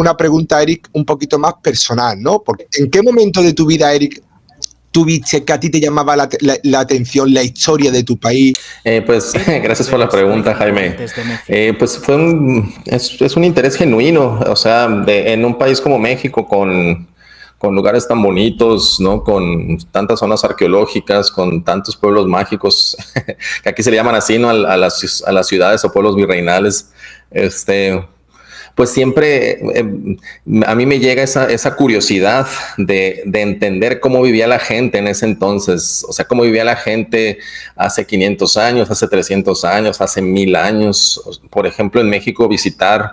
una pregunta, Eric, un poquito más personal, ¿no? Porque ¿en qué momento de tu vida, Eric, tú viste que a ti te llamaba la atención la historia de tu país? Pues gracias por la pregunta, Jaime. Pues es un interés genuino, o sea, en un país como México con lugares tan bonitos, ¿no? Con tantas zonas arqueológicas, con tantos pueblos mágicos, que aquí se le llaman así, ¿no? A las ciudades o pueblos virreinales. Pues siempre a mí me llega esa curiosidad de entender cómo vivía la gente en ese entonces, o sea, cómo vivía la gente hace 500 años, hace 300 años, hace 1000 años. Por ejemplo, en México visitar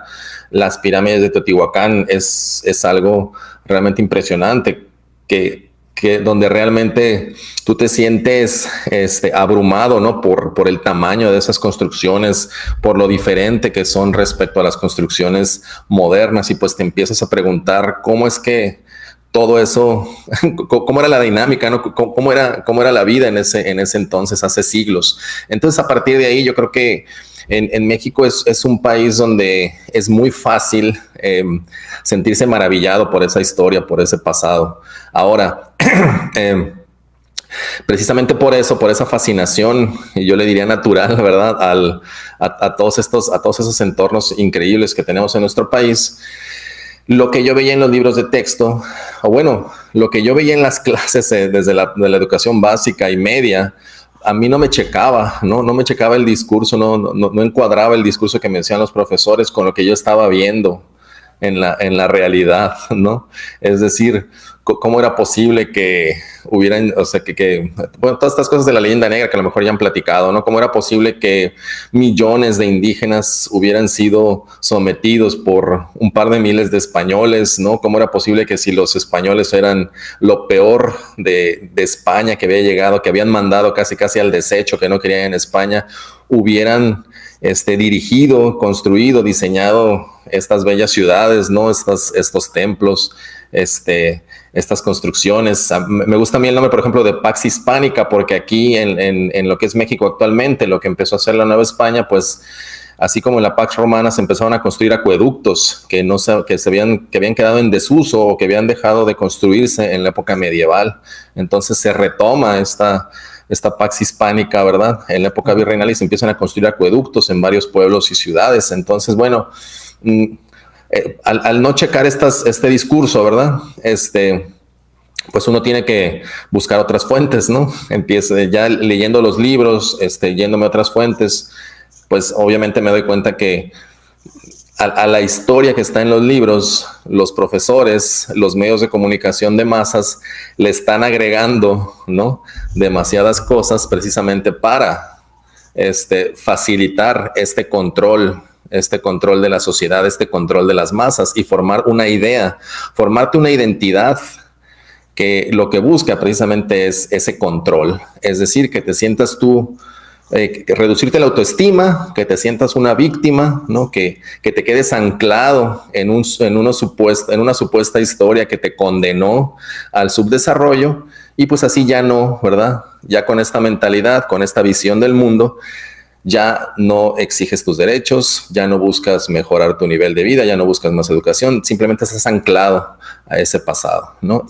las pirámides de Teotihuacán es algo realmente impresionante, que donde realmente tú te sientes abrumado, ¿no? Por el tamaño de esas construcciones, por lo diferente que son respecto a las construcciones modernas, y pues te empiezas a preguntar cómo es que todo eso, cómo era la dinámica, ¿no? Cómo era la vida en ese entonces, hace siglos. Entonces, a partir de ahí, yo creo que en México es un país donde es muy fácil sentirse maravillado por esa historia, por ese pasado. Ahora, precisamente por eso, por esa fascinación, yo le diría natural, ¿verdad? A todos esos entornos increíbles que tenemos en nuestro país, lo que yo veía en los libros de texto, o bueno, lo que yo veía en las clases desde de la educación básica y media, a mí no me checaba, no me checaba el discurso, no encuadraba el discurso que me decían los profesores con lo que yo estaba viendo en la realidad, ¿no? Es decir, ¿cómo era posible que hubieran, o sea, bueno, todas estas cosas de la leyenda negra que a lo mejor ya han platicado, ¿no? ¿Cómo era posible que millones de indígenas hubieran sido sometidos por un par de miles de españoles, ¿no? ¿Cómo era posible que si los españoles eran lo peor de España que había llegado, que habían mandado casi al desecho, que no querían en España, hubieran dirigido, construido, diseñado estas bellas ciudades, ¿no? Estos templos, estas construcciones? Me gusta a mí el nombre, por ejemplo, de Pax Hispánica, porque aquí en lo que es México actualmente, lo que empezó a hacer la Nueva España, pues así como en la Pax Romana se empezaron a construir acueductos que habían quedado en desuso o que habían dejado de construirse en la época medieval. Entonces se retoma esta Pax Hispánica, ¿verdad? En la época virreinal, y se empiezan a construir acueductos en varios pueblos y ciudades. Entonces, bueno, al no checar este discurso, ¿verdad? Pues uno tiene que buscar otras fuentes, ¿no? Empieza ya leyendo los libros, yéndome a otras fuentes, pues obviamente me doy cuenta que a la historia que está en los libros, los profesores, los medios de comunicación de masas le están agregando, ¿no? Demasiadas cosas precisamente para facilitar este control de la sociedad, este control de las masas, y formar una idea, formarte una identidad que lo que busca precisamente es ese control. Es decir, que te sientas tú, reducirte la autoestima, que te sientas una víctima, ¿no? Que te quedes anclado en una supuesta historia que te condenó al subdesarrollo, y pues así ya no, ¿verdad? Ya con esta mentalidad, con esta visión del mundo, ya no exiges tus derechos, ya no buscas mejorar tu nivel de vida, ya no buscas más educación, simplemente estás anclado a ese pasado, ¿no?